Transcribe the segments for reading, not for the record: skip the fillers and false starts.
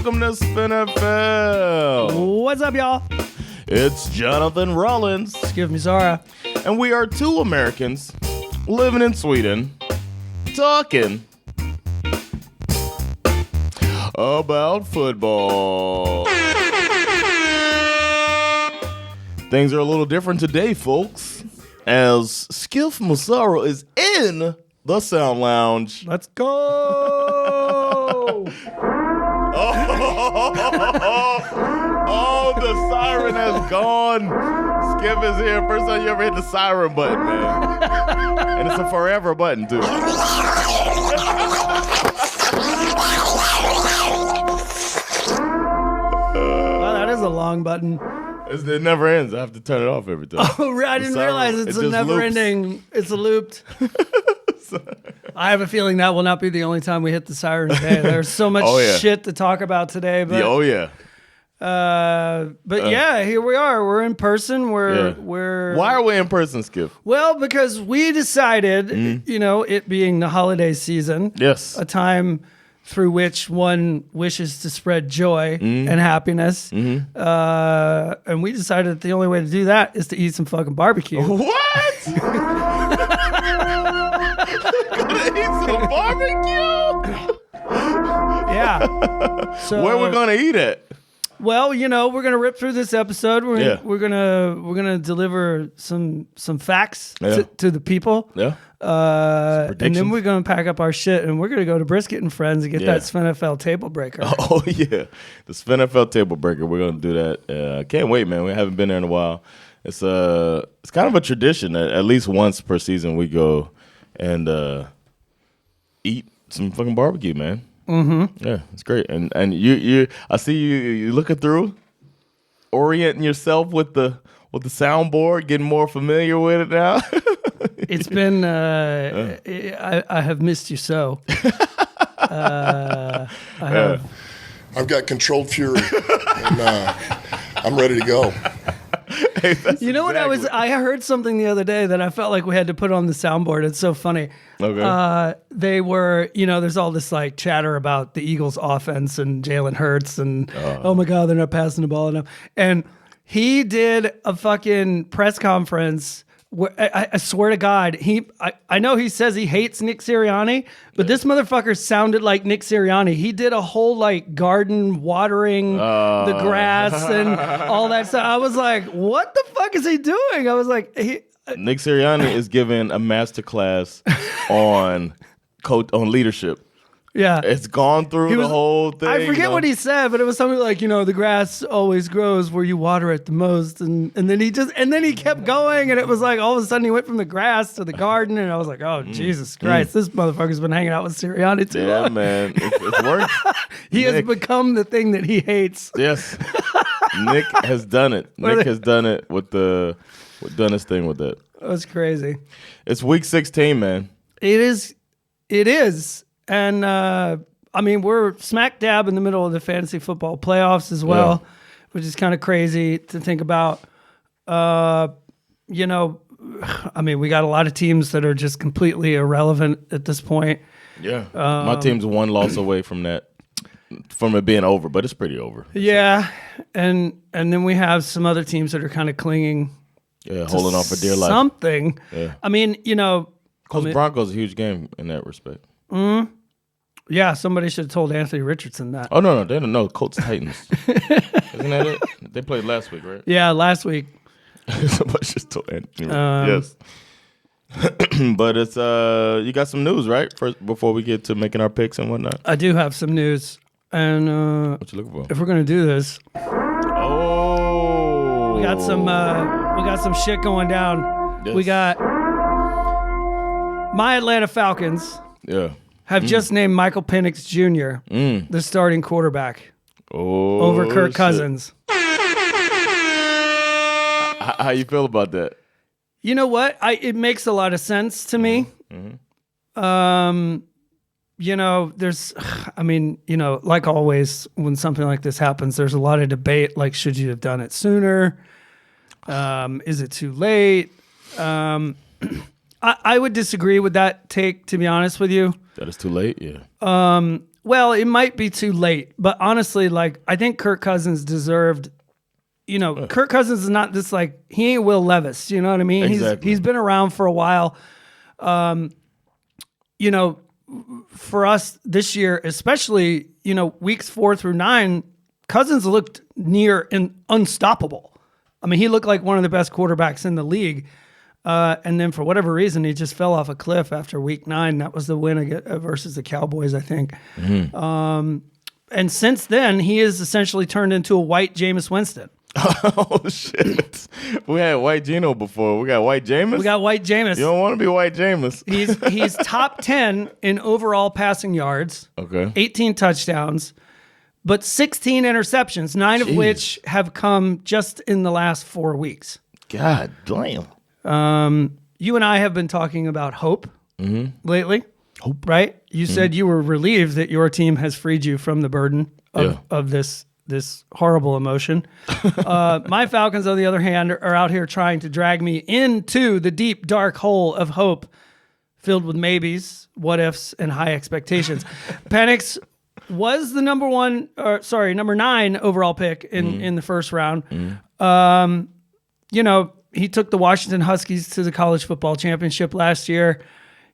welcome to SveNFL. What's up, y'all? It's Jonathan Rollins. Give me Zara. And we are two Americans living in Sweden, talking about football. Things are a little different today, folks, as Schif Massaro is in the Sound Lounge. Let's go. Oh, the siren has gone. Skip is here. First time you ever hit the siren button, man. And it's a forever button, too. Wow, that is a long button. It never ends. I have to turn it off every time. Oh, I didn't realize it's a never-ending. It's a looped. I have a feeling that will not be the only time we hit the siren today. There's so much shit to talk about today. But, yeah, here we are. We're in person. We're. Why are we in person, Skip? Well, because we decided, you know, it being the holiday season. Yes. A time through which one wishes to spread joy and happiness. And we decided that the only way to do that is to eat some fucking barbecue. What? Gonna eat some barbecue? Yeah. So, where we gonna eat at? Well, you know, we're gonna rip through this episode. We're gonna deliver some facts to the people. Yeah. And then we're gonna pack up our shit and we're gonna go to Brisket and Friends and get that SveNFL table breaker. Oh yeah, the SveNFL table breaker. We're gonna do that. Can't wait, man. We haven't been there in a while. It's kind of a tradition. At least once per season, we go and eat some fucking barbecue, man. Mm-hmm. Yeah, it's great. And you I see you looking through, orienting yourself with the soundboard, getting more familiar with it now. It's been I have missed you so. I have. I've got controlled fury, and I'm ready to go. Hey, you know what I heard something the other day that I felt like we had to put on the soundboard. It's so funny. Okay. They were, you know, there's all this like chatter about the Eagles offense and Jalen Hurts and oh my God, they're not passing the ball enough. And he did a fucking press conference where I swear to God, I know he says he hates Nick Sirianni, but this motherfucker sounded like Nick Sirianni. He did a whole like garden watering the grass and all that stuff. I was like, what the fuck is he doing? I was like, Nick Sirianni is giving a masterclass on leadership. Yeah. It's gone through the whole thing. I forget what he said, but it was something like, you know, the grass always grows where you water it the most. And then he kept going, and it was like all of a sudden he went from the grass to the garden, and I was like, oh, Jesus Christ, this motherfucker's been hanging out with Sirianni too long. Yeah, man. It's worked. He has become the thing that he hates. Yes. Nick has done it. Nick has done it done his thing with it. That's crazy. It's week 16, man. It is. And, I mean, we're smack dab in the middle of the fantasy football playoffs as well, which is kind of crazy to think about. You know, I mean, we got a lot of teams that are just completely irrelevant at this point. Yeah. My team's one loss away from it being over, but it's pretty over. Yeah. And then we have some other teams that are kind of clinging. Yeah, holding on for dear life. Something. Yeah. I mean, you know. Broncos a huge game in that respect. Yeah, somebody should have told Anthony Richardson that. Oh, no, they don't know. Colts Titans. Isn't that it? They played last week, right? Yeah, last week. Somebody just told Anthony Yes. But it's you got some news, right? First, before we get to making our picks and whatnot. I do have some news. And what you looking for? If we're gonna do this. Oh. We got some shit going down. Yes. We got my Atlanta Falcons. Yeah. Have just named Michael Penix Jr. The starting quarterback over Kirk Cousins. How you feel about that? You know what? It makes a lot of sense to me. You know, like always, when something like this happens, there's a lot of debate. Like, should you have done it sooner? Is it too late? I would disagree with that take, to be honest with you. That is too late, yeah. Well, it might be too late, but honestly, like, I think Kirk Cousins deserved, Kirk Cousins is not this, like, he ain't Will Levis, you know what I mean? Exactly. He's been around for a while. For us this year, especially, weeks 4 through 9, Cousins looked near unstoppable. I mean, he looked like one of the best quarterbacks in the league. And then for whatever reason, he just fell off a cliff after week 9. That was the win versus the Cowboys, I think. And since then, he has essentially turned into a white Jameis Winston. Oh, shit. We had white Geno before. We got white Jameis? We got white Jameis. You don't want to be white Jameis. He's top 10 in overall passing yards. Okay. 18 touchdowns, but 16 interceptions, 9 of which have come just in the last 4 weeks. God damn. You and I have been talking about hope lately. Hope, right? You said you were relieved that your team has freed you from the burden of this horrible emotion. My Falcons, on the other hand, are out here trying to drag me into the deep, dark hole of hope filled with maybes, what ifs, and high expectations. Penix was the number 9 overall pick in the first round. He took the Washington Huskies to the college football championship last year.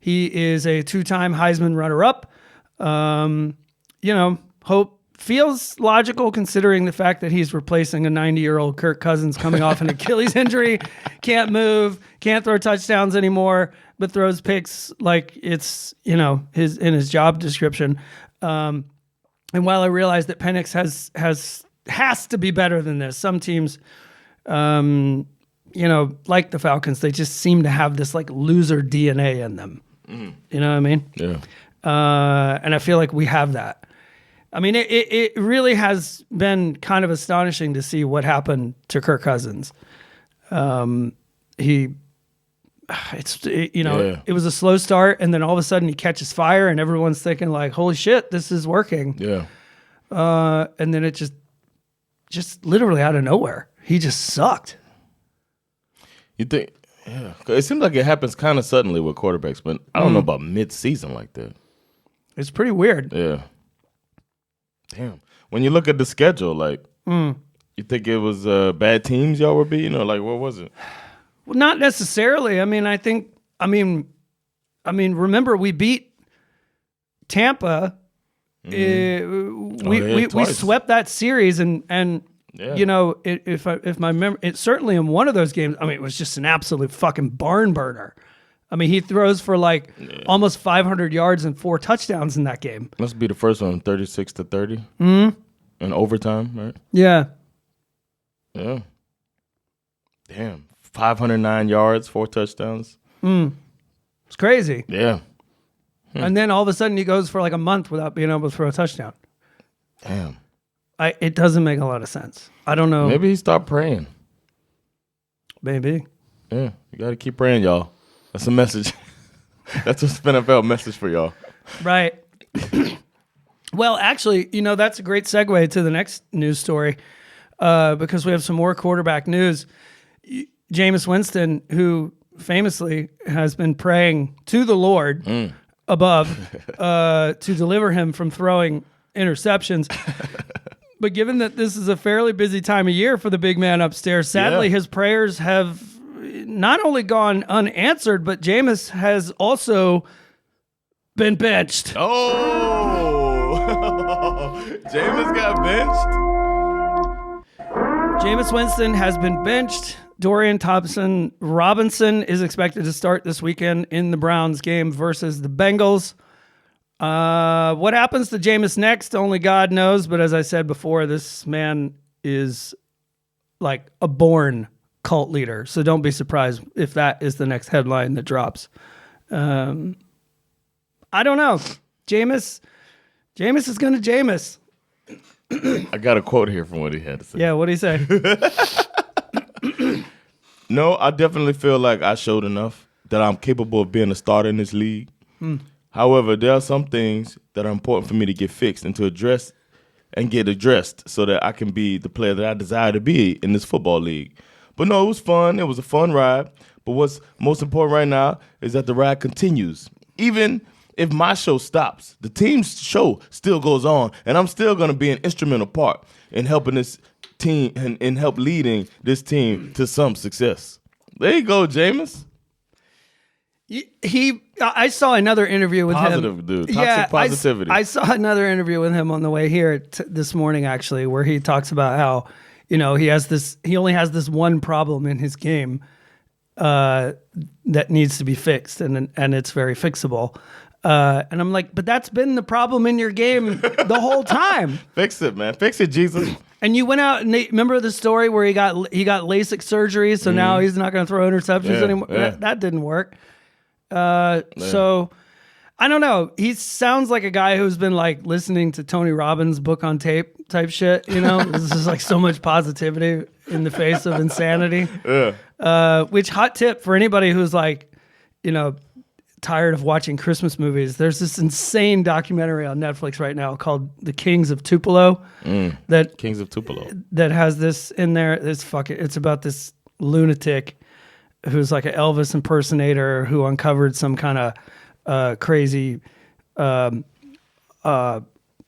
He is a 2-time Heisman runner-up. Hope feels logical considering the fact that he's replacing a 90-year-old Kirk Cousins coming off an Achilles injury, can't move, can't throw touchdowns anymore, but throws picks like it's, his job description. And while I realize that Penix has to be better than this, some teams, like the Falcons, they just seem to have this like loser DNA in them. You know what I mean? Yeah. And I feel like we have that. I mean, it really has been kind of astonishing to see what happened to Kirk Cousins. It was a slow start, and then all of a sudden he catches fire, and everyone's thinking like, "Holy shit, this is working!" Yeah. And then it just literally out of nowhere, he just sucked. You think? Yeah. It seems like it happens kind of suddenly with quarterbacks, but I don't know about mid-season like that. It's pretty weird. Yeah. Damn. When you look at the schedule, like, you think it was bad teams y'all were beating, or like, what was it? Well, not necessarily. I mean, remember we beat Tampa. We swept that series, and if my memory, it certainly in one of those games, I mean, it was just an absolute fucking barn burner. I mean, he throws for almost 500 yards and 4 touchdowns in that game. Must be the first one, 36-30. In overtime, right? Yeah. Yeah. Damn. 509 yards, 4 touchdowns. It's crazy. Yeah. And then all of a sudden he goes for like a month without being able to throw a touchdown. Damn. It doesn't make a lot of sense. I don't know. Maybe he stopped praying. Maybe. Yeah. You got to keep praying, y'all. That's a message. That's a SveNFL message for y'all. Right. Well, actually, that's a great segue to the next news story because we have some more quarterback news. Jameis Winston, who famously has been praying to the Lord above to deliver him from throwing interceptions. But given that this is a fairly busy time of year for the big man upstairs, sadly, his prayers have not only gone unanswered, but Jameis has also been benched. Oh! Jameis got benched? Jameis Winston has been benched. Dorian Thompson-Robinson is expected to start this weekend in the Browns game versus the Bengals. What happens to Jameis next, only God knows. But as I said before, this man is like a born cult leader. So don't be surprised if that is the next headline that drops. I don't know. Jameis is going to Jameis. I got a quote here from what he had to say. Yeah, what did he say? No, I definitely feel like I showed enough that I'm capable of being a starter in this league. However, there are some things that are important for me to get fixed and to address and get addressed so that I can be the player that I desire to be in this football league. But no, it was fun. It was a fun ride. But what's most important right now is that the ride continues. Even if my show stops, the team's show still goes on, and I'm still going to be an instrumental part in helping this team and help leading this team to some success. There you go, Jameis. I saw another interview with him. Positive dude. Toxic positivity. I saw another interview with him on the way here this morning, actually, where he talks about how, he only has this one problem in his game that needs to be fixed, and it's very fixable. And I'm like, but that's been the problem in your game the whole time. Fix it, man. Fix it, Jesus. And you went out and remember the story where he got LASIK surgery, so now he's not going to throw interceptions anymore. Yeah. That didn't work. So I don't know. He sounds like a guy who's been like listening to Tony Robbins' book on tape type shit. This is like so much positivity in the face of insanity. Yeah. Which hot tip for anybody who's like, tired of watching Christmas movies. There's this insane documentary on Netflix right now called The Kings of Tupelo. Kings of Tupelo. That has this in there. It's about this lunatic who's like an Elvis impersonator who uncovered some kind of crazy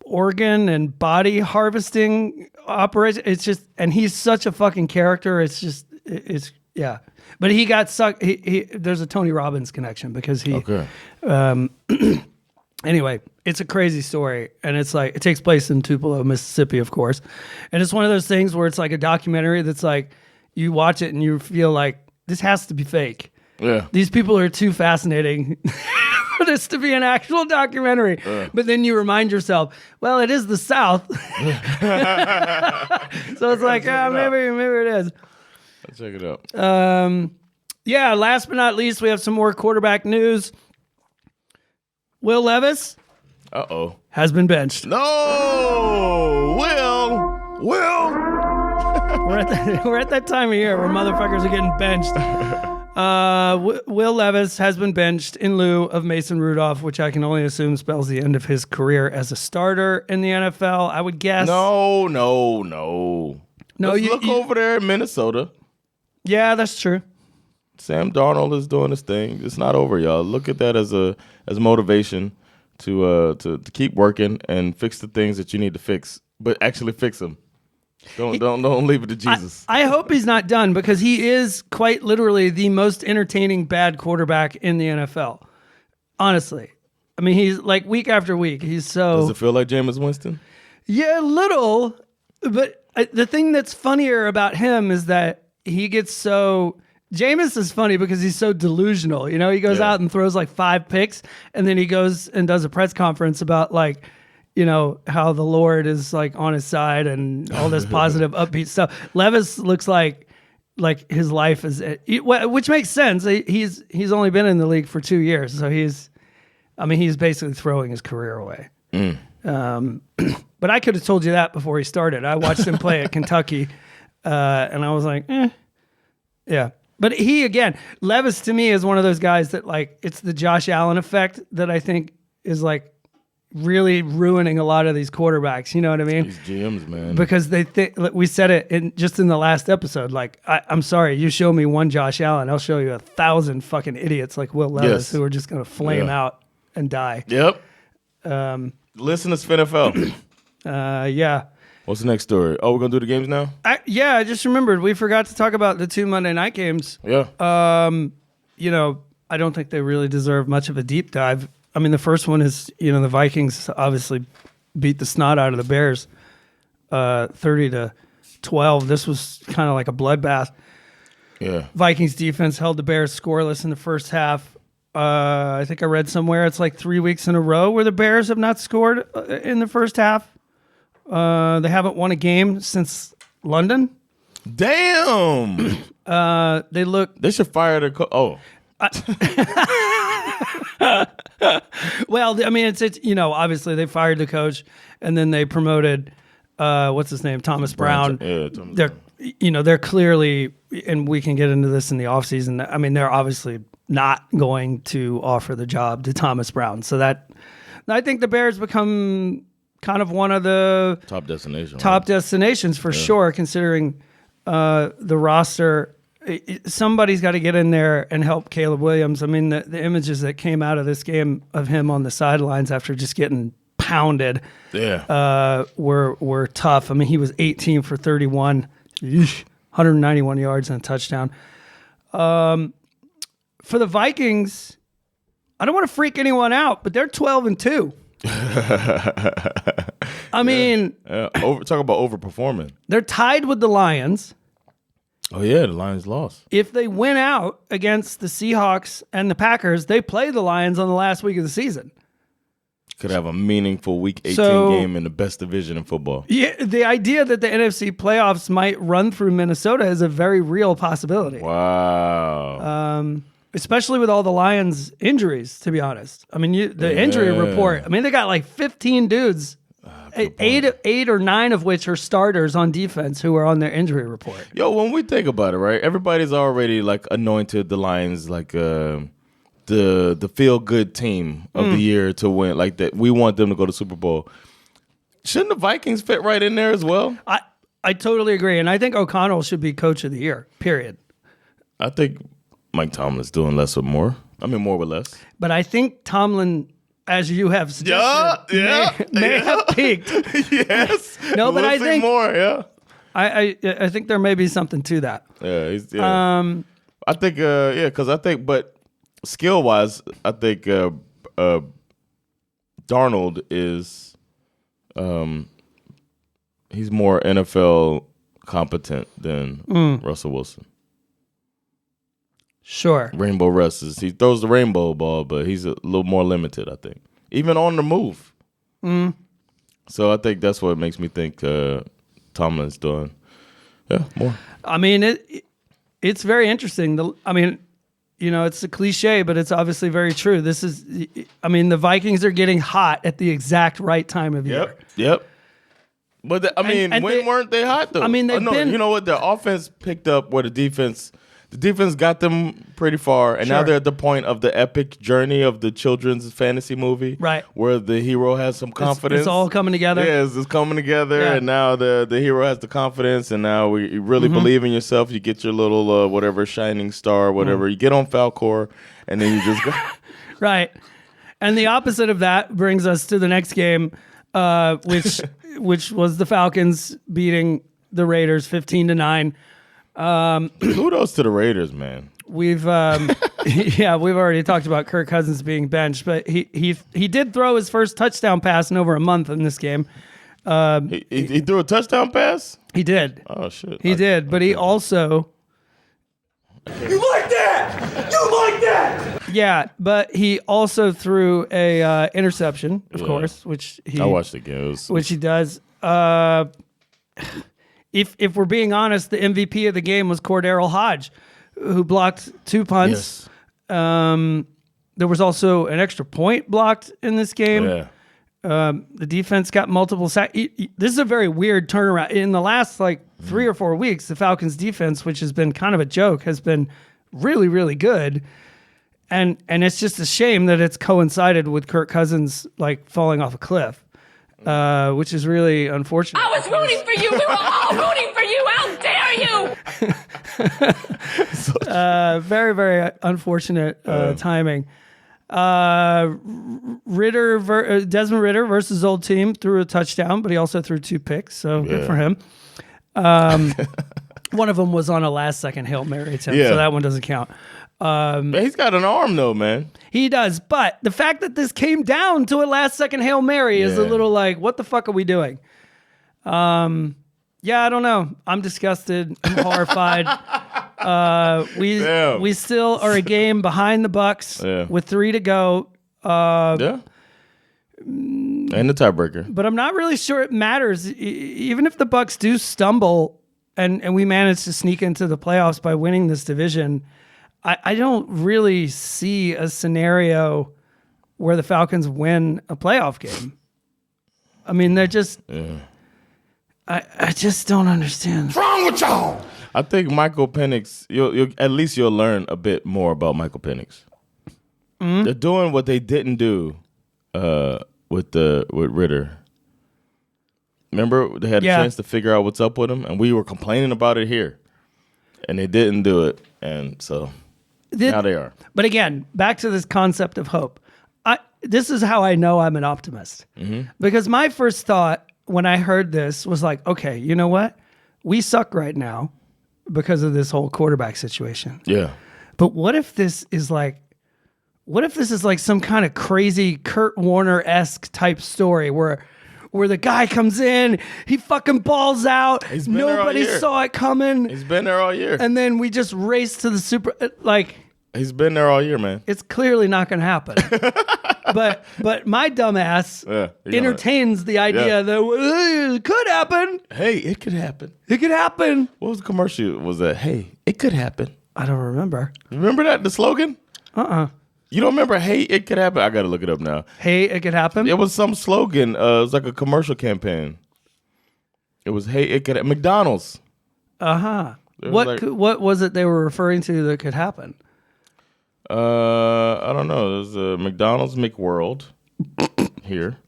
organ and body harvesting operation. It's just, and he's such a fucking character. It's but he got sucked. There's a Tony Robbins connection because he. Okay. Anyway, it's a crazy story, and it's like it takes place in Tupelo, Mississippi, of course, and it's one of those things where it's like a documentary that's like you watch it and you feel like this has to be fake. Yeah. These people are too fascinating for this to be an actual documentary. But then you remind yourself, well, it is the South, so it's like maybe it is. Let's check it out. Last but not least, we have some more quarterback news. Will Levis has been benched. No! Will! We're at that time of year where motherfuckers are getting benched. Will Levis has been benched in lieu of Mason Rudolph, which I can only assume spells the end of his career as a starter in the NFL, I would guess. No. Let's look over there in Minnesota. Yeah, that's true. Sam Darnold is doing his thing. It's not over, y'all. Look at that as motivation to keep working and fix the things that you need to fix, but actually fix them. Don't leave it to Jesus. I hope he's not done because he is quite literally the most entertaining bad quarterback in the NFL. Honestly. I mean, he's like week after week. He's so... Does it feel like Jameis Winston? Yeah, a little. But the thing that's funnier about him is that he gets so... Jameis is funny because he's so delusional. He goes out and throws like 5 picks, and then he goes and does a press conference about like, how the Lord is like on his side and all this positive, upbeat stuff. Levis looks like his life is, which makes sense. He's only been in the league for 2 years, so he's basically throwing his career away. But I could have told you that before he started. I watched him play at Kentucky, and I was like, yeah. But Levis to me is one of those guys that like, it's the Josh Allen effect that I think is like really ruining a lot of these quarterbacks. You know what I mean? These GMs, man. Because they think, we said it in the last episode, like, I'm sorry, you show me one Josh Allen, I'll show you 1,000 fucking idiots like Will Levis who are just going to flame out and die. Yep. Listen to SveNFL. Yeah. What's the next story? Oh, we're going to do the games now? I just remembered. We forgot to talk about the 2 Monday night games. Yeah. I don't think they really deserve much of a deep dive. I mean, the first one is, the Vikings obviously beat the snot out of the Bears 30-12. This was kind of like a bloodbath. Yeah. Vikings defense held the Bears scoreless in the first half. I think I read somewhere it's like 3 weeks in a row where the Bears have not scored in the first half. They haven't won a game since London. Damn. They should fire their coach. Oh. Well, I mean, it's obviously they fired the coach and then they promoted what's his name, Thomas Brown. Yeah, Thomas Brown. They're clearly, and we can get into this in the offseason. I mean, they're obviously not going to offer the job to Thomas Brown. So that I think the Bears become kind of one of the top destinations for sure, considering the roster somebody's got to get in there and help Caleb Williams. I mean, the images that came out of this game of him on the sidelines after just getting pounded were tough. I mean, he was 18 for 31, 191 yards and a touchdown. For the Vikings, I don't want to freak anyone out, but they're 12-2. I mean, talk about overperforming. They're tied with the Lions. Oh, yeah, the Lions lost. If they win out against the Seahawks and the Packers, they play the Lions on the last week of the season. Could have a meaningful Week 18 game in the best division in football. Yeah, the idea that the NFC playoffs might run through Minnesota is a very real possibility. Wow. Especially with all the Lions injuries, to be honest. I mean, the injury report, I mean, they got like 15 dudes. Eight or nine of which are starters on defense who are on their injury report. Yo, when we think about it, right? Everybody's already like anointed the Lions like the feel good team of the year to win. Like that, we want them to go to Super Bowl. Shouldn't the Vikings fit right in there as well? I totally agree, and I think O'Connell should be coach of the year. Period. I think Mike Tomlin's doing less or more. I mean, more with less. But I think Tomlin, as you have suggested, may have peaked. Yes. No, but I think more. Yeah. I think there may be something to that. Yeah. I think. Because I think, but skill wise, I think Darnold is. He's more NFL competent than Russell Wilson. Sure. Rainbow Russ he throws the rainbow ball, but he's a little more limited, I think. Even on the move. So I think that's what makes me think Tomlin's doing. Yeah, more. I mean, it's very interesting. It's a cliche, but it's obviously very true. The Vikings are getting hot at the exact right time of year. Yep. But when weren't they hot though? I mean, you know what? The offense picked up where the defense got them pretty far, and now they're at the point of the epic journey of the children's fantasy movie, right? Where the hero has some confidence. It's all coming together. Yeah, it's coming together, and now the hero has the confidence, and now you really believe in yourself. You get your little whatever shining star, whatever. You get on Falcor, and then you just go. Right, and the opposite of that brings us to the next game, which was the Falcons beating the Raiders 15-9. Kudos to the Raiders, man. We've already talked about Kirk Cousins being benched, but he did throw his first touchdown pass in over a month in this game. He threw a touchdown pass? He did. Oh shit. He did, but he also You like that? You like that? Yeah, but he also threw a interception, of course, which I watched the games. Which he does. If we're being honest, the MVP of the game was Cordero Hodge, who blocked 2 punts. Yes. There was also an extra point blocked in this game. Yeah. The defense got multiple sacks. This is a very weird turnaround. In the last 3 or 4 weeks, the Falcons defense, which has been kind of a joke, has been really, really good. And it's just a shame that it's coincided with Kirk Cousins falling off a cliff. Which is really unfortunate. I was rooting for you. We were all rooting for you. How dare you? Very, very unfortunate timing. Desmond Ridder versus old team threw a touchdown, but he also threw 2 picks, so good for him. One of them was on a last-second Hail Mary attempt, so that one doesn't count. He's got an arm, though, man. He does, but the fact that this came down to a last-second Hail Mary is a little what the fuck are we doing? I don't know. I'm disgusted. I'm horrified. We still are a game behind the Bucks with 3 to go. And the tiebreaker. But I'm not really sure it matters. Even if the Bucks do stumble and we manage to sneak into the playoffs by winning this division, I don't really see a scenario where the Falcons win a playoff game. I mean, they're just... I just don't understand. What's wrong with y'all? I think Michael Penix, you'll learn a bit more about Michael Penix. Mm-hmm. They're doing what they didn't do with Ridder. Remember, they had a chance to figure out what's up with him, and we were complaining about it here. and they didn't do it, and so now they are. But again, back to this concept of hope. This is how I know I'm an optimist. Because my first thought when I heard this was like, okay, you know what? We suck right now because of this whole quarterback situation. Yeah. But what if this is like some kind of crazy Kurt Warner-esque type story where the guy comes in, he fucking balls out, nobody saw it coming. He's been there all year. And then we just race to the super, like... He's been there all year, man. It's clearly not going to happen. but my dumbass entertains the idea that it could happen. Hey, it could happen. It could happen. What was the commercial? Was that, hey, it could happen? I don't remember. Remember that, the slogan? You don't remember, hey, it could happen? I got to look it up now. Hey, it could happen? It was some slogan. It was like a commercial campaign. It was, hey, it could happen. McDonald's. What was it they were referring to that could happen? I don't know. There's a McDonald's McWorld here.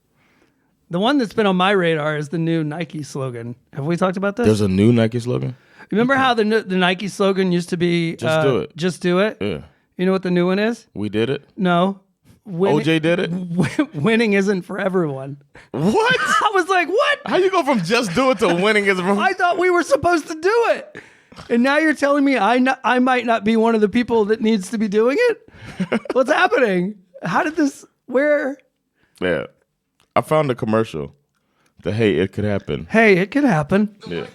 The one that's been on my radar is the new Nike slogan. Have we talked about this? There's a new Nike slogan? Remember how the Nike slogan used to be... Just do it. Just do it? Yeah. You know what the new one is? We did it? No. OJ did it? Winning isn't for everyone. What? I was like, what? How you go from just do it to winning is from... I thought we were supposed to do it. And now you're telling me I might not be one of the people that needs to be doing it? What's happening? How did this... Where... Yeah. I found a commercial. The hey, it could happen. Hey, it could happen. Yeah.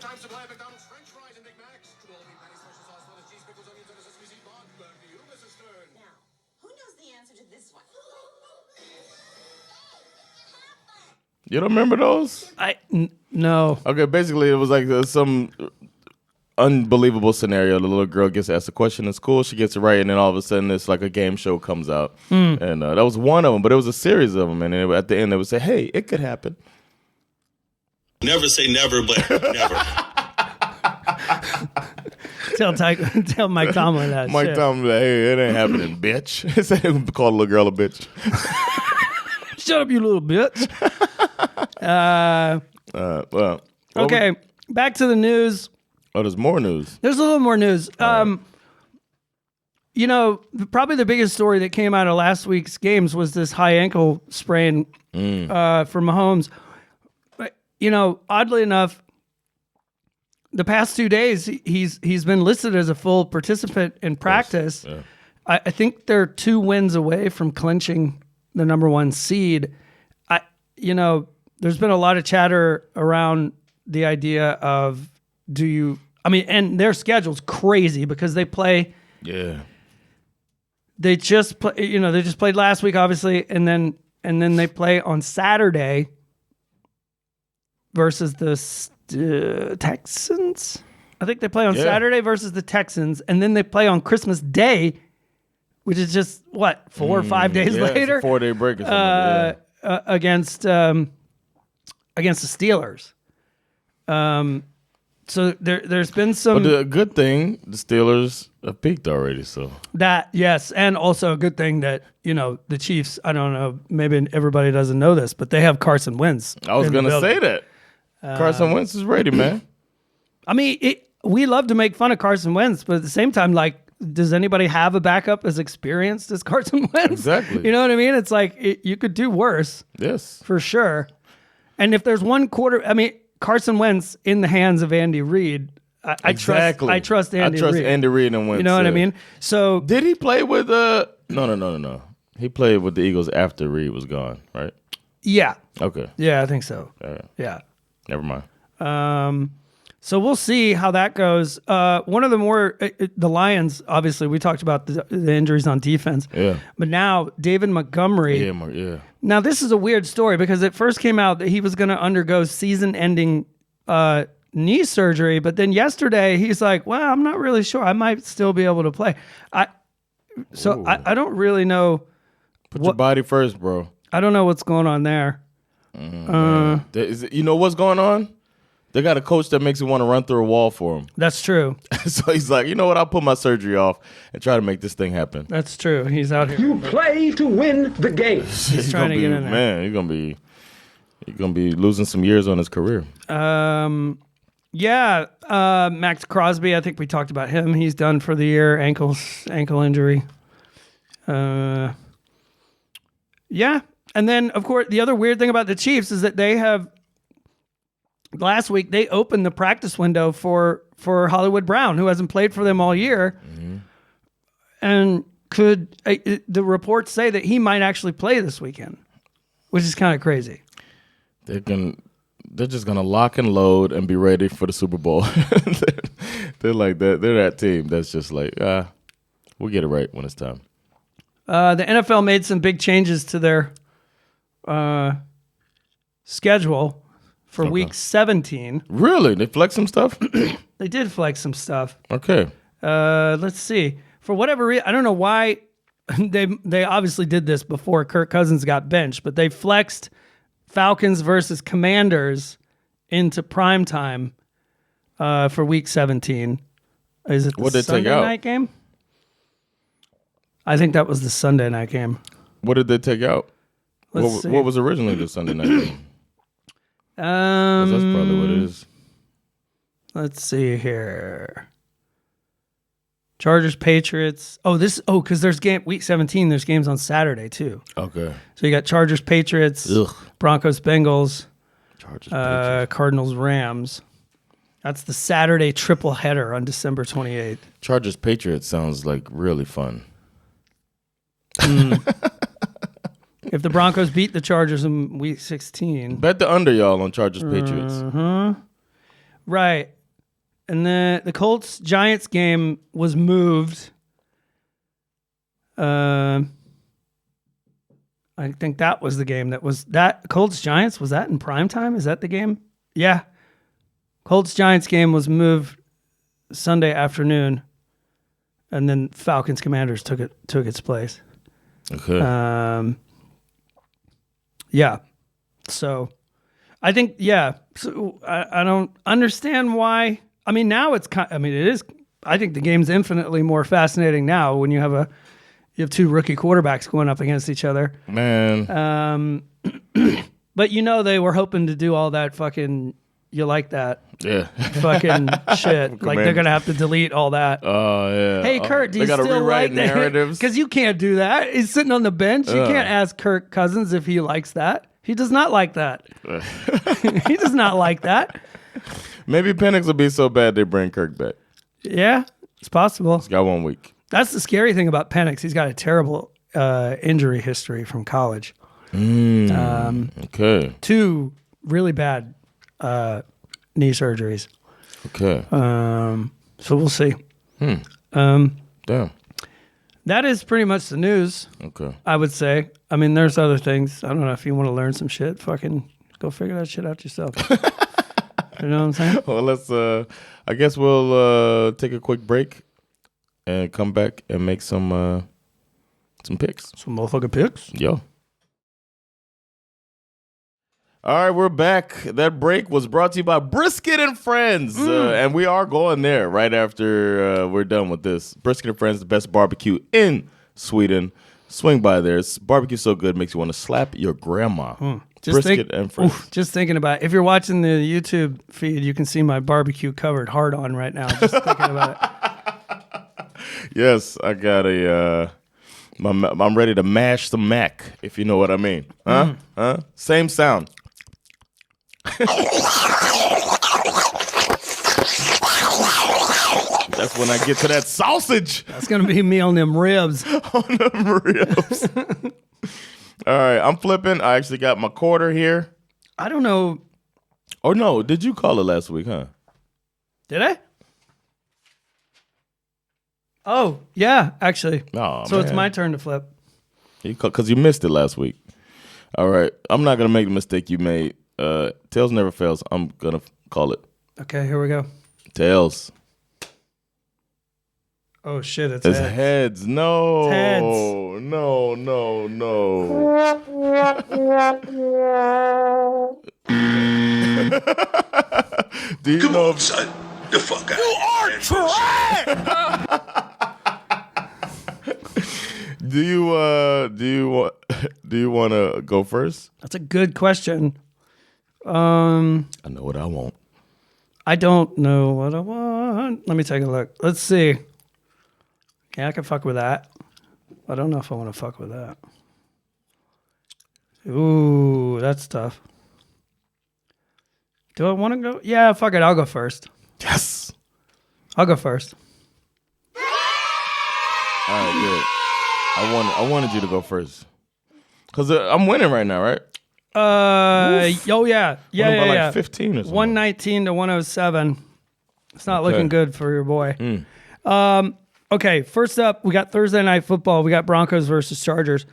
You don't remember those? No. Okay, basically it was like some unbelievable scenario. The little girl gets asked a question in school, she gets it right, and then all of a sudden it's like a game show comes out. And that was one of them, but it was a series of them. And at the end they would say, hey, it could happen. Never say never, but never. Tell Mike Tomlin that Mike shit. Tomlin, hey, it ain't happening, bitch. Call the little girl a bitch. Shut up, you little bitch. Okay, back to the news. Oh, there's more news. There's a little more news. You know, probably the biggest story that came out of last week's games was this high ankle sprain for Mahomes. You know, oddly enough, the past 2 days he's been listed as a full participant in practice. Yeah. I think they're 2 wins away from clinching the number 1 seed. There's been a lot of chatter around the idea of and their schedule's crazy because they play. Yeah. They just played last week, obviously, and then they play on Saturday versus the Texans. I think they play on Saturday versus the Texans, and then they play on Christmas Day, which is just 4 or 5 days later. It's a 4-day break or something. Against the Steelers. So there's been some. But the good thing, the Steelers have peaked already. So that, yes, and also a good thing that the Chiefs. I don't know, maybe everybody doesn't know this, but they have Carson Wentz. I was gonna say that Carson Wentz is ready, man. I mean, we love to make fun of Carson Wentz, but at the same time, like, does anybody have a backup as experienced as Carson Wentz? Exactly. You know what I mean? It's like you could do worse. Yes, for sure. And if there's one quarter, I mean, Carson Wentz in the hands of Andy Reid. I trust Andy Reid. Andy Reid and Wentz. You know what I mean? So did he play with No. He played with the Eagles after Reid was gone, right? Yeah. Okay. Yeah, I think so. Right. Yeah. Never mind. So we'll see how that goes. One of the Lions, obviously, we talked about the injuries on defense. Yeah. But now David Montgomery. Yeah. Now this is a weird story because it first came out that he was going to undergo season-ending knee surgery, but then yesterday he's like, "Well, I'm not really sure. I might still be able to play." I don't really know. Put your body first, bro. I don't know what's going on there. You know what's going on? They got a coach that makes you want to run through a wall for him. That's true. So he's like, you know what? I'll put my surgery off and try to make this thing happen. That's true. He's out here. You play to win the game. He's trying to get in there. Man, he's gonna be losing some years on his career. Yeah, Max Crosby. I think we talked about him. He's done for the year. Ankle injury. Yeah, and then of course the other weird thing about the Chiefs is that they have. Last week they opened the practice window for Hollywood Brown, who hasn't played for them all year, and the reports say that he might actually play this weekend, which is kind of crazy. They're just gonna lock and load and be ready for the Super Bowl. They're like that. They're that team that's just like, we'll get it right when it's time. The NFL made some big changes to their schedule for week 17. Really? They flex some stuff? They did flex some stuff. Okay. Let's see. For whatever reason, I don't know why they obviously did this before Kirk Cousins got benched, but they flexed Falcons versus Commanders into prime time for week 17. Is it the Sunday night game? I think that was the Sunday night game. What did they take out? Let's see. What was originally the Sunday night game? 'Cause that's probably what it is. Let's see here. Chargers, Patriots. Because there's week 17. There's games on Saturday too. Okay. So you got Chargers, Patriots, Broncos, Bengals, Chargers, Patriots. Cardinals, Rams. That's the Saturday triple header on December 28th. Chargers, Patriots sounds like really fun. If the Broncos beat the Chargers in week 16. Bet the under, y'all, on Chargers, Patriots. Right. And the Colts-Giants game was moved. I think that was the game that Colts-Giants, was that in prime time? Is that the game? Yeah. Colts-Giants game was moved Sunday afternoon, and then Falcons-Commanders took its place. Okay. Yeah. So I think, So I don't understand why. I mean, now it is. I think the game's infinitely more fascinating now when you have two rookie quarterbacks going up against each other. Man. But they were hoping to do all that fucking. You like that? Yeah. Fucking shit. Like they're gonna have to delete all that. Oh yeah. Hey Kurt, do you gotta still rewrite like that? narratives? Because you can't do that. He's sitting on the bench. You can't ask Kirk Cousins if he likes that. He does not like that. He does not like that. Maybe Penix will be so bad they bring Kirk back. Yeah, it's possible. He's got 1 week. That's the scary thing about Penix. He's got a terrible injury history from college. Okay. 2 really bad knee surgeries. Okay. So we'll see. Damn. That is pretty much the news. Okay. I would say. I mean, there's other things. I don't know if you want to learn some shit. Fucking go figure that shit out yourself. You know what I'm saying? Well, let's. I guess we'll take a quick break and come back and make some picks. Some motherfucking picks. Yo. All right, we're back. That break was brought to you by Brisket and Friends, and we are going there right after we're done with this. Brisket and Friends, the best barbecue in Sweden. Swing by there. It's barbecue so good, makes you want to slap your grandma. Brisket and Friends. Just thinking about it. If you're watching the YouTube feed, you can see my barbecue covered hard on right now. Just thinking about it. Yes, I got I'm ready to mash some mac, if you know what I mean. Huh? Same sound. That's when I get to that sausage. That's going to be me on them ribs. On them ribs. All right, I'm flipping. I actually got my quarter here. I don't know. Oh, no. Did you call it last week, huh? Did I? Oh, yeah, actually. Oh, so it's my turn to flip. Because you missed it last week. All right. I'm not going to make the mistake you made. Tails never fails. I'm going to call it. Okay, here we go. Tails. Oh, shit, it's heads. No. It's heads. No. Do you know? Son, the fuck out. You are trash! Do you want to go first? That's a good question. I know what I want. I don't know what I want. Let me take a look. Let's see. Yeah, I can fuck with that. I don't know if I want to fuck with that. Ooh, that's tough. Do I want to go? Yeah, fuck it. I'll go first. Yes. I'll go first. All right, good. I wanted you to go first because I'm winning right now, right? Oh yeah, Winning by yeah. like 15 or something. 119 to 107. It's not looking good for your boy. Okay, first up, we got Thursday Night Football. We got Broncos versus Chargers.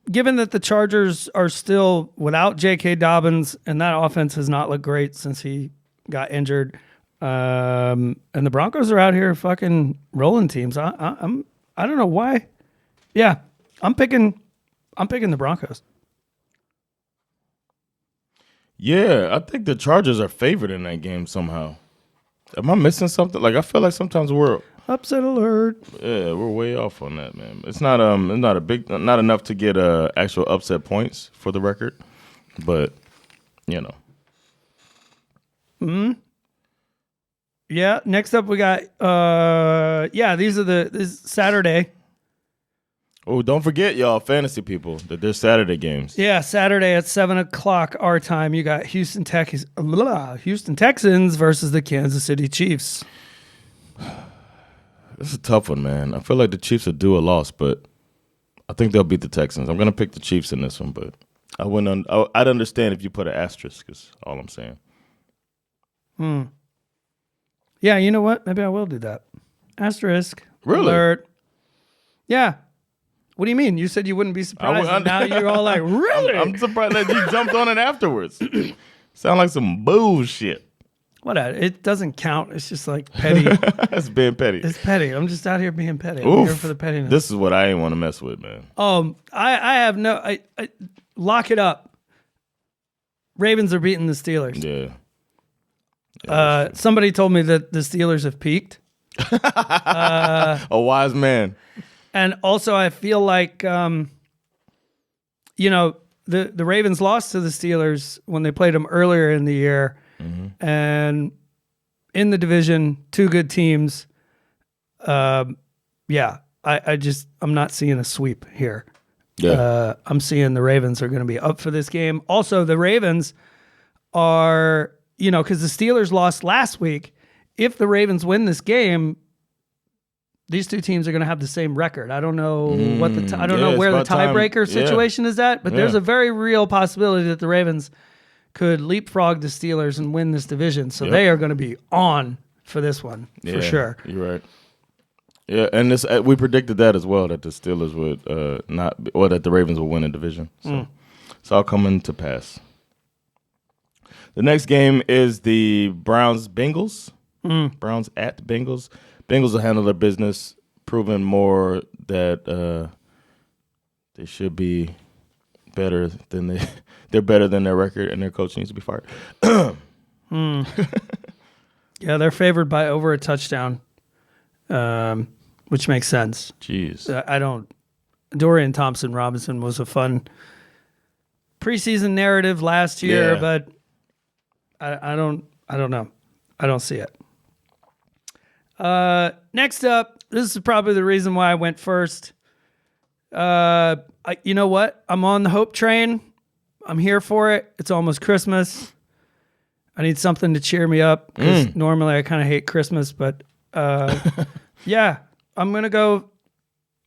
Given that the Chargers are still without J.K. Dobbins, and that offense has not looked great since he got injured, and the Broncos are out here fucking rolling teams. I don't know why. Yeah, I'm picking the Broncos. Yeah, I think the Chargers are favored in that game somehow. Am I missing something? Like I feel like sometimes we're Upset alert. we're way off on that, man. It's not not enough to get actual upset points for the record, but you know. Yeah. Next up, we got these are this is Saturday. Oh, don't forget, y'all, fantasy people, that there's Saturday games. Yeah, Saturday at 7:00 our time. You got Houston Texans versus the Kansas City Chiefs. This is a tough one, man. I feel like the Chiefs are due a loss, but I think they'll beat the Texans. I'm gonna pick the Chiefs in this one, but I'd understand if you put an asterisk. Is all I'm saying. Yeah, you know what? Maybe I will do that. Asterisk. Really? Alert. Yeah. What do you mean? You said you wouldn't be surprised. And now you're all like, really? I'm surprised that you jumped on it afterwards. Sound like some bullshit. Whatever. It doesn't count. It's just like petty. That's being petty. It's petty. I'm just out here being petty. I'm Oof. here for the pettiness. This is what I ain't want to mess with, man. I have no. I lock it up. Ravens are beating the Steelers. Yeah. Somebody told me that the Steelers have peaked. A wise man. And also, I feel like, the Ravens lost to the Steelers when they played them earlier in the year. Mm-hmm. And in the division, two good teams. I'm not seeing a sweep here. Yeah. I'm seeing the Ravens are going to be up for this game. Also, the Ravens are, because the Steelers lost last week. If the Ravens win this game, these two teams are going to have the same record. I don't know where the tiebreaker situation is at, but there's a very real possibility that the Ravens could leapfrog the Steelers and win this division. So they are going to be on for this one for sure. You're right. Yeah, and this we predicted that as well, that the Steelers would that the Ravens would win the division. So it's all coming to pass. The next game is the Browns-Bengals. Browns at Bengals. Bengals will handle their business, proving more that they should be better than they're better than their record, and their coach needs to be fired. Yeah, they're favored by over a touchdown, which makes sense. Jeez, Dorian Thompson-Robinson was a fun preseason narrative last year, but I don't know. I don't see it. Next up, this is probably the reason why I went first. You know what? I'm on the hope train. I'm here for it. It's almost Christmas. I need something to cheer me up because normally I kind of hate Christmas, but yeah, I'm gonna go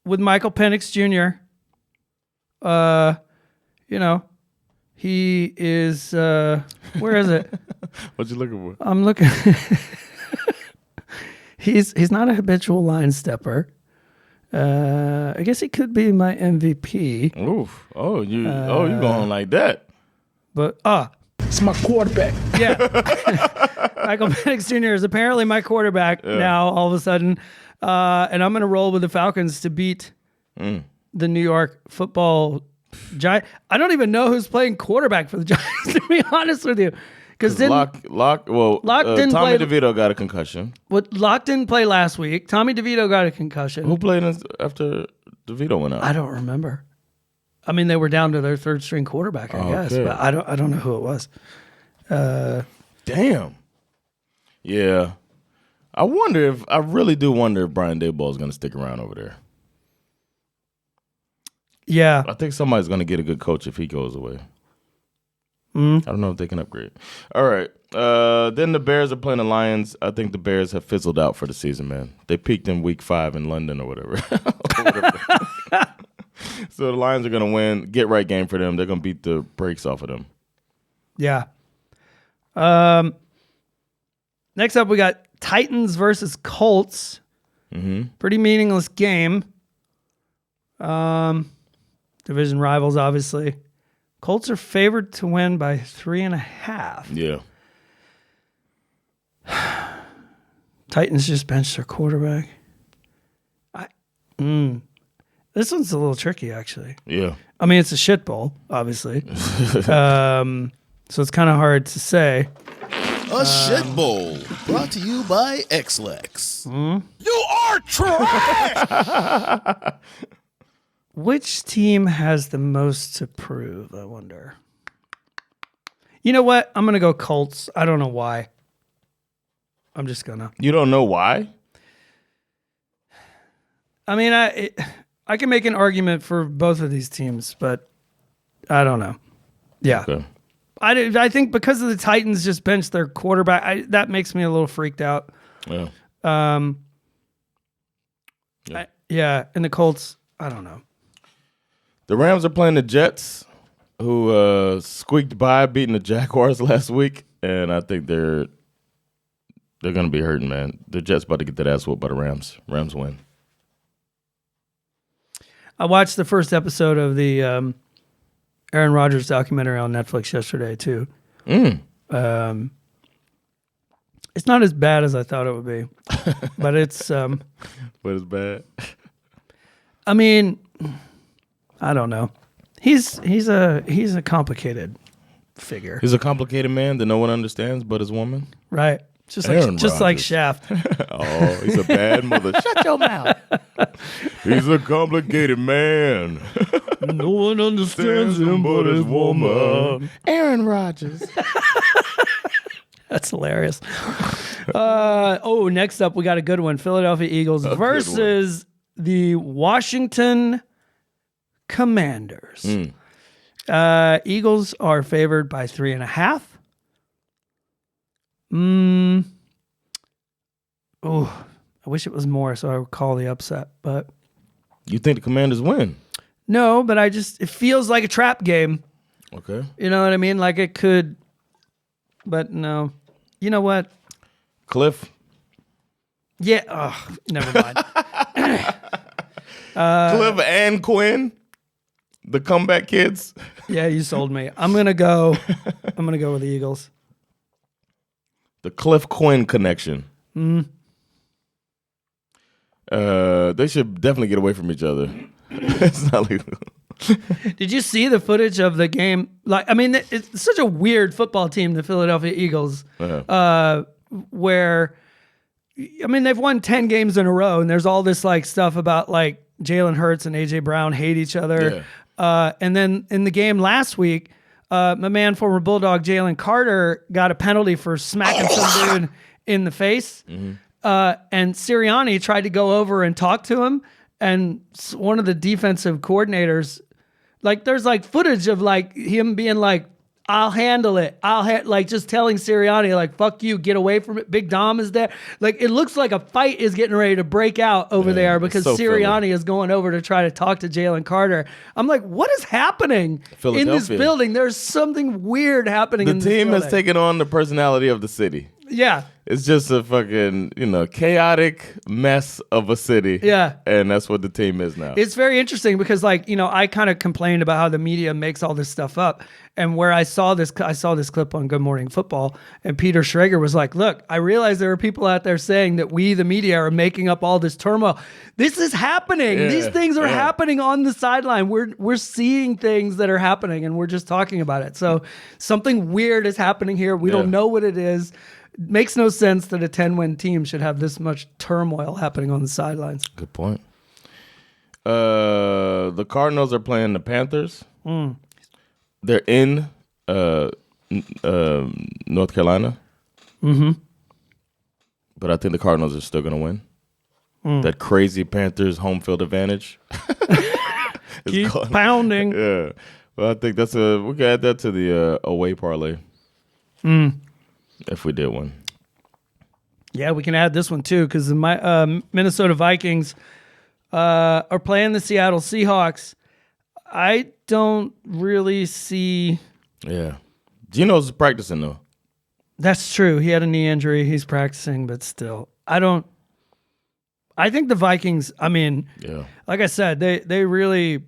with Michael Penix Jr. He is. Where is it? what you looking for? I'm looking. He's not a habitual line stepper. I guess he could be my MVP. Oof! You going like that? But It's my quarterback. yeah, Michael Penix Jr. is apparently my quarterback now. All of a sudden, and I'm going to roll with the Falcons to beat the New York Football Giants. I don't even know who's playing quarterback for the Giants. To be honest with you. Because Locke didn't Tommy DeVito got a concussion. Locke didn't play last week. Tommy DeVito got a concussion. Who played after DeVito went out? I don't remember. I mean, they were down to their third string quarterback, I guess, but I don't know who it was. Damn. Yeah. I really do wonder if Brian Daboll is going to stick around over there. Yeah. I think somebody's going to get a good coach if he goes away. Mm. I don't know if they can upgrade. All right. Then the Bears are playing the Lions. I think the Bears have fizzled out for the season, man. They peaked in week 5 in London or whatever. So the Lions are going to win. Get right game for them. They're going to beat the brakes off of them. Yeah. Next up, we got Titans versus Colts. Mm-hmm. Pretty meaningless game. Division rivals, obviously. Colts are favored to win by 3.5. Yeah. Titans just benched their quarterback. This one's a little tricky, actually. Yeah. I mean, it's a shit bowl, obviously. So it's kind of hard to say. A shit bowl brought to you by X-Lex. You are trash! Which team has the most to prove, I wonder? You know what? I'm going to go Colts. I don't know why. I'm just going to. You don't know why? I mean, I can make an argument for both of these teams, but I don't know. Yeah. Okay. I think because of the Titans just benched their quarterback, that makes me a little freaked out. Yeah. And the Colts, I don't know. The Rams are playing the Jets, who squeaked by beating the Jaguars last week, and I think they're going to be hurting, man. The Jets about to get that ass whooped by the Rams. Rams win. I watched the first episode of the Aaron Rodgers documentary on Netflix yesterday, too. It's not as bad as I thought it would be, but it's... but it's bad. I mean, I don't know. He's a complicated figure. He's a complicated man that no one understands but his woman. Right. Just Aaron like Rodgers. Shaft. Oh, he's a bad mother. Shut your mouth. He's a complicated man. No one understands him but his woman. Aaron Rodgers. That's hilarious. Next up, we got a good one. Philadelphia Eagles versus the Washington Commanders. Eagles are favored by 3.5. I wish it was more so I would call the upset, but You think the Commanders win? no, but it feels like a trap game. Okay. You know what I mean? Like it could, but no. You know what? Cliff. Yeah. Never mind. Cliff and Quinn. The comeback kids. Yeah, you sold me. I'm gonna go with the Eagles. The Cliff Quinn connection. They should definitely get away from each other. It's not legal. Did you see the footage of the game? Like, I mean, it's such a weird football team, the Philadelphia Eagles, where, I mean, they've won 10 games in a row, and there's all this like stuff about like Jalen Hurts and AJ Brown hate each other. Yeah. And then in the game last week, my man, former Bulldog Jalen Carter, got a penalty for smacking some dude in the face. Mm-hmm. And Sirianni tried to go over and talk to him, and one of the defensive coordinators, like, there's like footage of like him being like, I'll handle it. Like just telling Sirianni, like, fuck you, get away from it. Big Dom is there. Like, it looks like a fight is getting ready to break out over there because so Sirianni is going over to try to talk to Jalen Carter. I'm like, what is happening in this building? There's something weird happening in this building. The team has taken on the personality of the city. Yeah. It's just a fucking, chaotic mess of a city. Yeah. And that's what the team is now. It's very interesting because, like, I kind of complained about how the media makes all this stuff up. And where I saw this clip on Good Morning Football, and Peter Schrager was like, look, I realize there are people out there saying that we, the media, are making up all this turmoil. This is happening. Yeah. These things are happening on the sideline. We're seeing things that are happening, and we're just talking about it. So something weird is happening here. We don't know what it is. It makes no sense that a 10-win team should have this much turmoil happening on the sidelines. Good point. The Cardinals are playing the Panthers. They're in North Carolina. Mm-hmm. But I think the Cardinals are still going to win. That crazy Panthers home field advantage. Keep pounding. Yeah. Well, I think we can add that to the away parlay. If we did one. Yeah, we can add this one too because the Minnesota Vikings are playing the Seattle Seahawks. I don't really see. Yeah. Gino's practicing though. That's true. He had a knee injury. He's practicing, but still, I think the Vikings. I mean, like I said, they really,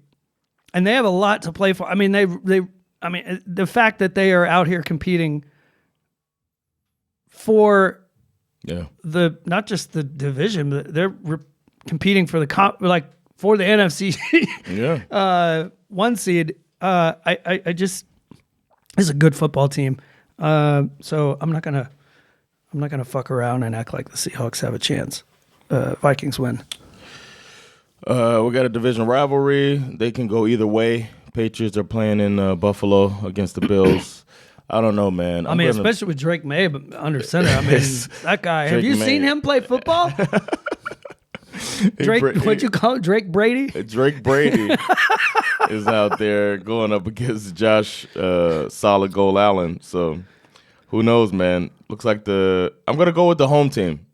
and they have a lot to play for. I mean, the fact that they are out here competing for the not just the division, but they're competing for for the NFC one seed. I just it's a good football team. So I'm not gonna fuck around and act like the Seahawks have a chance. Vikings win. We got a division rivalry. They can go either way. Patriots are playing in Buffalo against the Bills. I don't know, man. Especially with Drake May under center. I mean, that guy. Have you seen him play football? Drake, what'd you call it? Drake Brady? Drake Brady is out there going up against Josh Solid Goal Allen. So who knows, man? Looks like I'm going to go with the home team.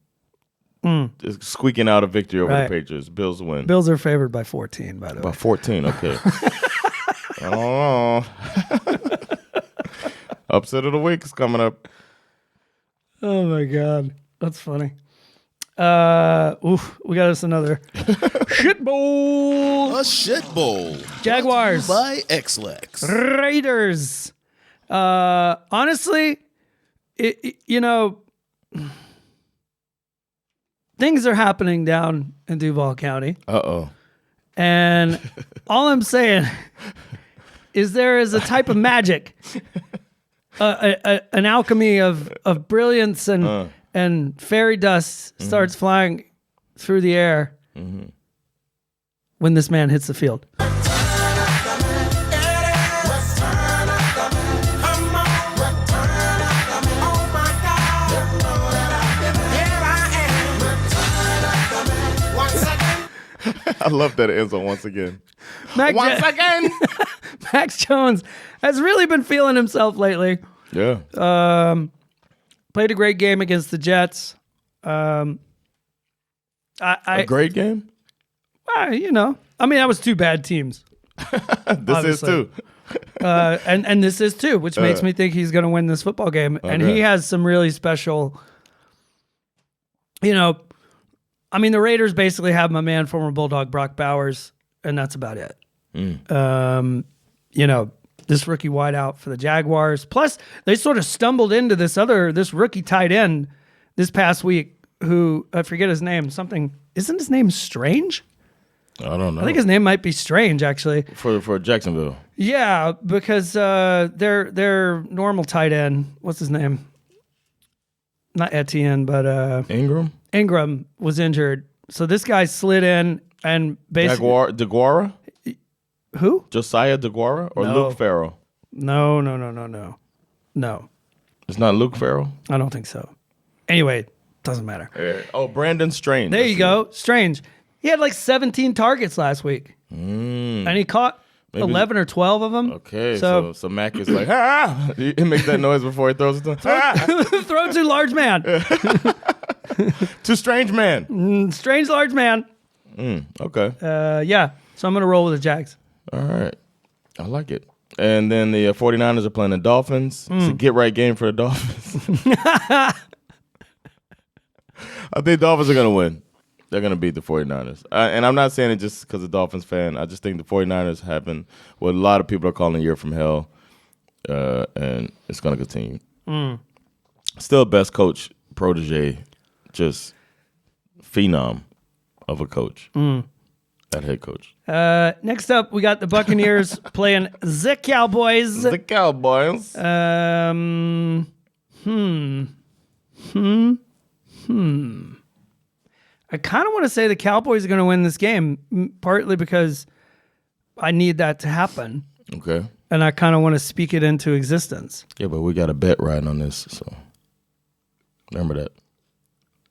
Just squeaking out a victory over the Patriots. Bills win. Bills are favored by 14, by the way. By 14, okay. I don't know. Upset of the week is coming up. Oh, my God. That's funny. We got us another shit bowl. A shit bowl. Jaguars by XLEX. Raiders. Honestly, things are happening down in Duval County. Uh-oh. And all I'm saying is there is a type of magic, an alchemy of brilliance and fairy dust starts flying through the air when this man hits the field. I love that it ends on once again. Once again. Max Jones has really been feeling himself lately. Yeah. Played a great game against the Jets. A great game? That was two bad teams. This is too. And this is too, which makes me think he's going to win this football game. Okay. And he has some really special, the Raiders basically have my man, former Bulldog Brock Bowers, and that's about it. This rookie wideout for the Jaguars. Plus, they sort of stumbled into this rookie tight end this past week who, I forget his name, isn't his name Strange? I don't know. I think his name might be Strange, actually. For Jacksonville. Yeah, because their normal tight end, what's his name? Not Etienne, but Ingram? Ingram was injured. So this guy slid in and basically... DeGuara? Who? Josiah DeGuara or No. Luke Farrell? No. It's not Luke Farrell? I don't think so. Anyway, doesn't matter. Brandon Strange. There you go. Strange. He had like 17 targets last week. And he caught 11 or 12 of them. Okay, so Mac is like, ah! He makes that noise before he throws it to him. Throw to large man. To strange man. Strange large man. Okay. Yeah. So I'm going to roll with the Jags. All right. I like it. And then the 49ers are playing the Dolphins. It's a get-right game for the Dolphins. I think Dolphins are going to win. They're going to beat the 49ers. And I'm not saying it just because I'm a Dolphins fan. I just think the 49ers have been what a lot of people are calling a year from hell. And it's going to continue. Still best coach, protege, just phenom of a coach. That head coach. Next up, we got the Buccaneers playing the Cowboys. The Cowboys. I kind of want to say the Cowboys are going to win this game, partly because I need that to happen. Okay. And I kind of want to speak it into existence. Yeah, but we got a bet riding on this, so. Remember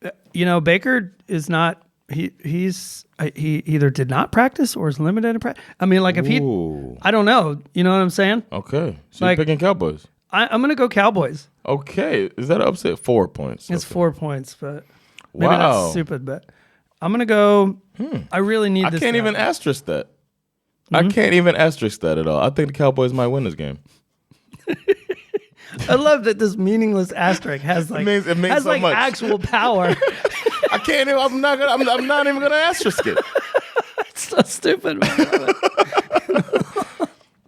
that. Baker is not. He either did not practice or is limited in practice. I mean, like if he, I don't know. You know what I'm saying? Okay, so you're picking Cowboys. I'm gonna go Cowboys. Okay, is that an upset? 4 points. It's okay. 4 points, but maybe that's stupid. But I'm gonna go. I really need. I this can't even asterisk that. I can't even asterisk that at all. I think the Cowboys might win this game. I love that this meaningless asterisk has like it means has so like much. actual power. I can't. I'm not even gonna asterisk it. It's so stupid. Man.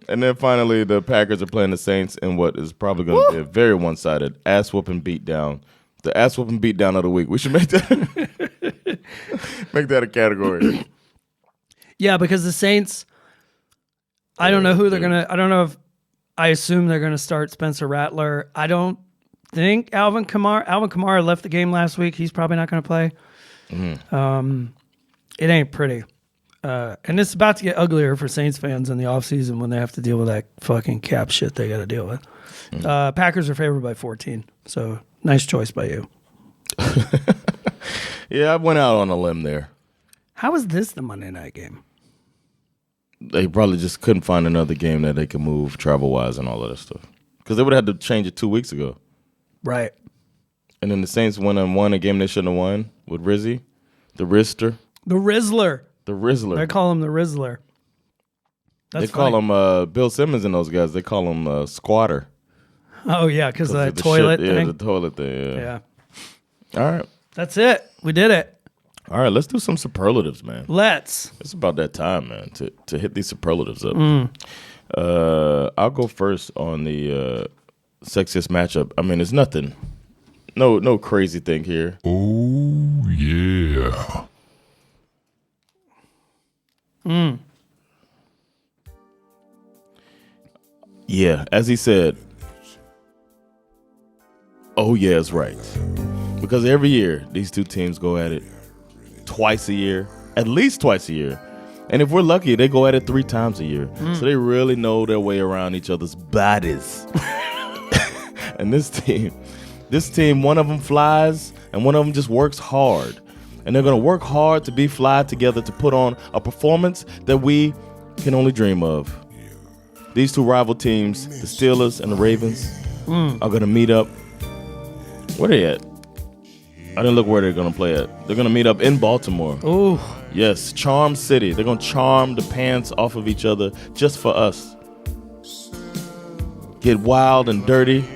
And then finally, the Packers are playing the Saints in what is probably going to be a very one-sided ass-whooping beatdown. The ass-whooping beatdown of the week. We should make that a category. Yeah, because the Saints, I don't know who they're gonna. I don't know if I assume they're gonna start Spencer Rattler. I don't think Alvin Kamara left the game last week. He's probably not gonna play. It ain't pretty. And it's about to get uglier for Saints fans in the offseason when they have to deal with that fucking cap shit they got to deal with. Packers are favored by 14, so nice choice by you. Yeah, I went out on a limb there. How is this the Monday night game? They probably just couldn't find another game that they could move travel-wise and all of that stuff. Because they would have had to change it 2 weeks ago. Right. And then the Saints won a game they shouldn't have won with Rizzy, the Rister. The Rizzler. The Rizzler. They call him the Rizzler. They call him Bill Simmons and those guys. They call him Squatter. Oh, yeah, because of that toilet thing. Yeah, the toilet thing. Yeah. All right. That's it. We did it. All right, let's do some superlatives, man. Let's. It's about that time, man, to hit these superlatives up. I'll go first on the sexiest matchup. I mean, it's nothing. No crazy thing here. Oh, yeah. Yeah, as he said, oh yeah, it's right. Because every year, these two teams go at it twice a year, at least twice a year. And if we're lucky, they go at it 3 times a year. So they really know their way around each other's bodies. And this team, one of them flies and one of them just works hard. And they're going to work hard to be fly together to put on a performance that we can only dream of. These two rival teams, the Steelers and the Ravens, are going to meet up. Where they at? I didn't look where they're going to play at. They're going to meet up in Baltimore. Ooh. Yes, Charm City. They're going to charm the pants off of each other just for us. Get wild and dirty.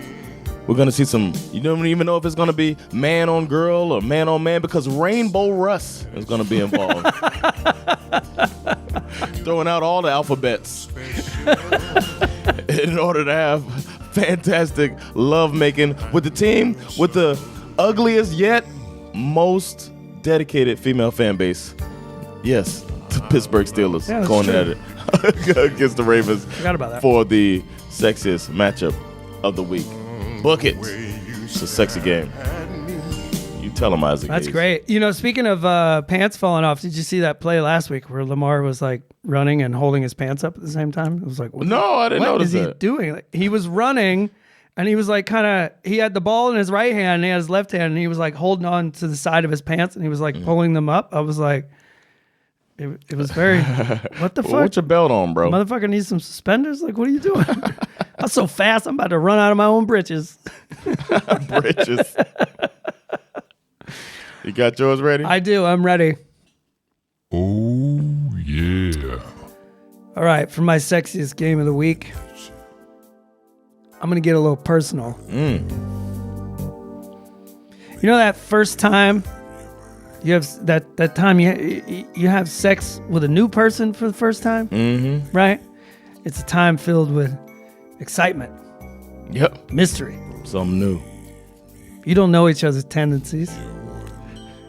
We're going to see some, you don't even know if it's going to be man on girl or man on man because Rainbow Russ is going to be involved. Throwing out all the alphabets in order to have fantastic lovemaking with the team with the ugliest yet most dedicated female fan base. Yes, the Pittsburgh Steelers going at it against the Ravens. Forgot about that. For the sexiest matchup of the week. Book it. It's a sexy game. You tell them, Isaac. That's great. Speaking of pants falling off, did you see that play last week where Lamar was like running and holding his pants up at the same time? It was like, no, I didn't notice that. What is he doing? Like, he was running and he was like he had the ball in his right hand and he had his left hand and he was like holding on to the side of his pants and he was like pulling them up. I was like, it was very, what the fuck? What's your belt on, bro? Motherfucker needs some suspenders? Like, what are you doing? I'm so fast, I'm about to run out of my own britches. Britches. You got yours ready? I do. I'm ready. Oh, yeah. All right. For my sexiest game of the week, I'm going to get a little personal. You know that first time you have that time you have sex with a new person for the first time? Mm-hmm. Right? It's a time filled with excitement. Yep. Mystery. Something new. You don't know each other's tendencies.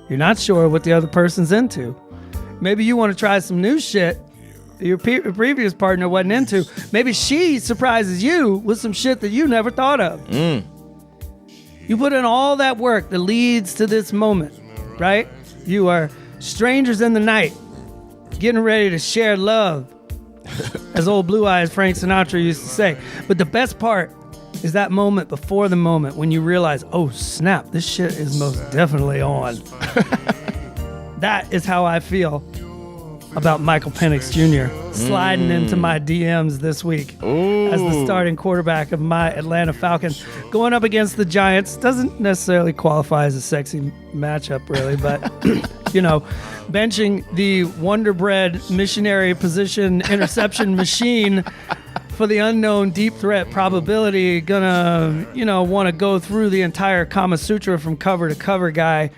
You're not sure what the other person's into. Maybe you want to try some new shit your previous partner wasn't into. Maybe she surprises you with some shit that you never thought of. You put in all that work that leads to this moment, right? You are strangers in the night, getting ready to share love, as old Blue Eyes Frank Sinatra used to say. But the best part is that moment before the moment when you realize, oh snap, this shit is most definitely on. That is how I feel about Michael Penix Jr. sliding into my DMs this week as the starting quarterback of my Atlanta Falcons. Going up against the Giants doesn't necessarily qualify as a sexy matchup, really, but, benching the Wonder Bread missionary position interception machine for the unknown deep threat probability, gonna, want to go through the entire Kama Sutra from cover to cover guy.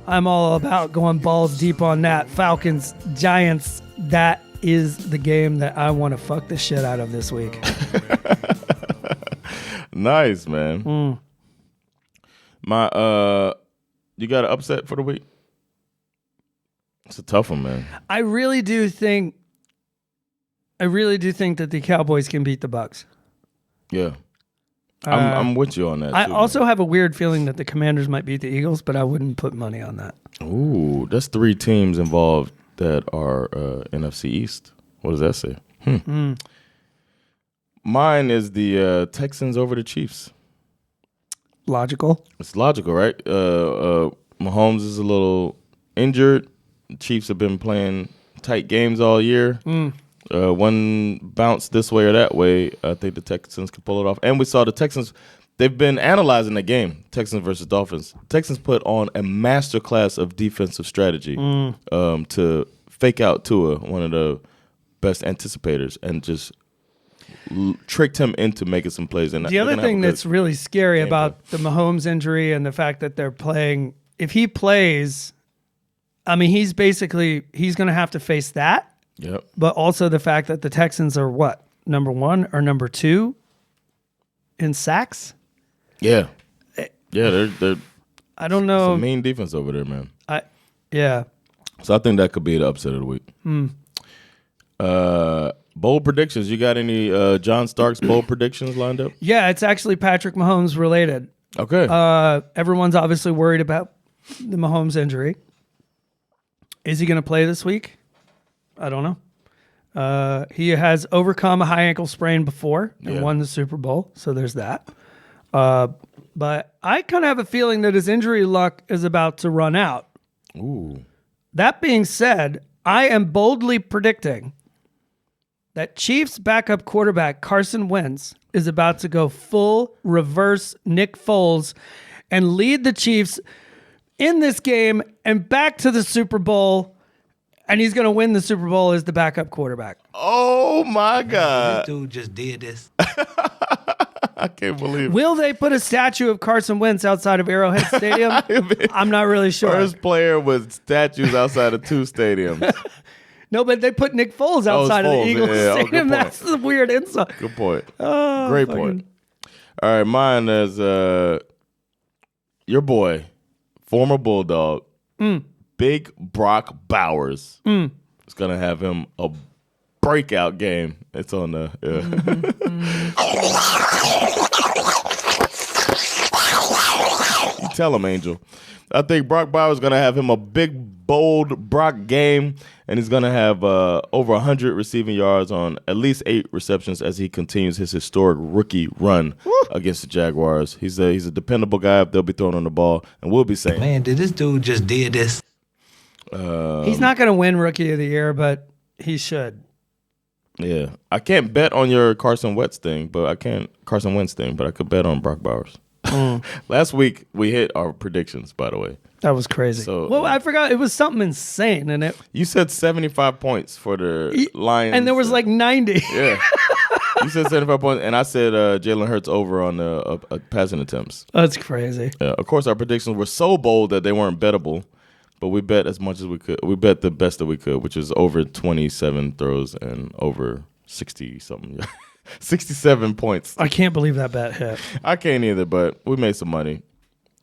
I'm all about going balls deep on that. Falcons, Giants, that is the game that I want to fuck the shit out of this week. Nice, man. You got an upset for the week? It's a tough one, man. I really do think that the Cowboys can beat the Bucs. Yeah. I'm with you on that. I too, also man. have a weird feeling that the Commanders might beat the Eagles, but I wouldn't put money on that. Ooh, that's 3 teams involved that are NFC East. What does that say? Mine is the Texans over the Chiefs. Logical. It's logical, right? Mahomes is a little injured. The Chiefs have been playing tight games all year. One bounce this way or that way, I think the Texans can pull it off. And we saw the Texans, they've been analyzing the game, Texans versus Dolphins. Texans put on a masterclass of defensive strategy to fake out Tua, one of the best anticipators, and just tricked him into making some plays. And the other thing that's really scary about the Mahomes injury and the fact that they're playing, if he plays, I mean, he's going to have to face that. Yep. But also the fact that the Texans are what? Number 1 or number 2 in sacks? Yeah. Yeah, they're I don't know. some mean defense over there, man. Yeah. So I think that could be the upset of the week. Bold predictions. You got any John Starks bold predictions lined up? Yeah, it's actually Patrick Mahomes related. Okay. Everyone's obviously worried about the Mahomes injury. Is he going to play this week? I don't know. He has overcome a high ankle sprain before and won the Super Bowl, so there's that. But I kind of have a feeling that his injury luck is about to run out. Ooh. That being said, I am boldly predicting that Chiefs backup quarterback Carson Wentz is about to go full reverse Nick Foles and lead the Chiefs in this game and back to the Super Bowl. And he's going to win the Super Bowl as the backup quarterback. Oh, my God. This dude just did this. I can't believe it. Will they put a statue of Carson Wentz outside of Arrowhead Stadium? I'm not really sure. First player with statues outside of 2 stadiums. No, but they put Nick Foles outside of the Eagles Stadium. That's the weird insight. Good point. Oh, Great point. All right, mine is your boy, former Bulldog, Big Brock Bowers. It's going to have him a breakout game. It's on the... You tell him, Angel. I think Brock Bowers is going to have him a big, bold Brock game, and he's going to have over 100 receiving yards on at least 8 receptions as he continues his historic rookie run against the Jaguars. He's a dependable guy. They'll be throwing on the ball, and we'll be saying, Man, did this dude just did this? He's not going to win Rookie of the Year, but he should. Yeah, I can't bet on your Carson Wentz thing, but I could bet on Brock Bowers. Last week we hit our predictions, by the way. That was crazy. So, well, I forgot it was something insane, and you said 75 points for the Lions, and there was like 90. Yeah, you said 75 points, and I said Jalen Hurts over on the passing attempts. That's crazy. Of course, our predictions were so bold that they weren't bettable. But we bet as much as we could. We bet the best that we could, which is over 27 throws and over 60-something, 67 points. I can't believe that bet hit. I can't either, but we made some money.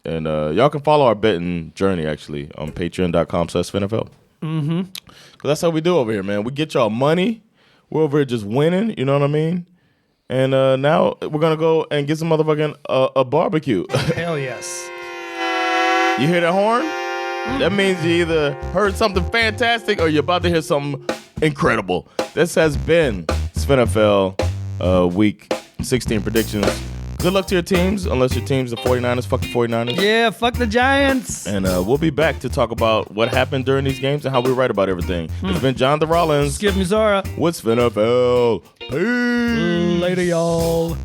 And y'all can follow our betting journey, actually, on patreon.com/SveNFL. Because that's how we do over here, man. We get y'all money. We're over here just winning, you know what I mean? And now we're going to go and get some motherfucking a barbecue. Hell yes. You hear that horn? That means you either heard something fantastic or you're about to hear something incredible. This has been SveNFL week 16 predictions. Good luck to your teams, unless your team's the 49ers. Fuck the 49ers. Yeah, fuck the Giants. And we'll be back to talk about what happened during these games and how we write about everything. It's been John the Rollins. Skip me, Zara. With SveNFL. Peace. Later, y'all.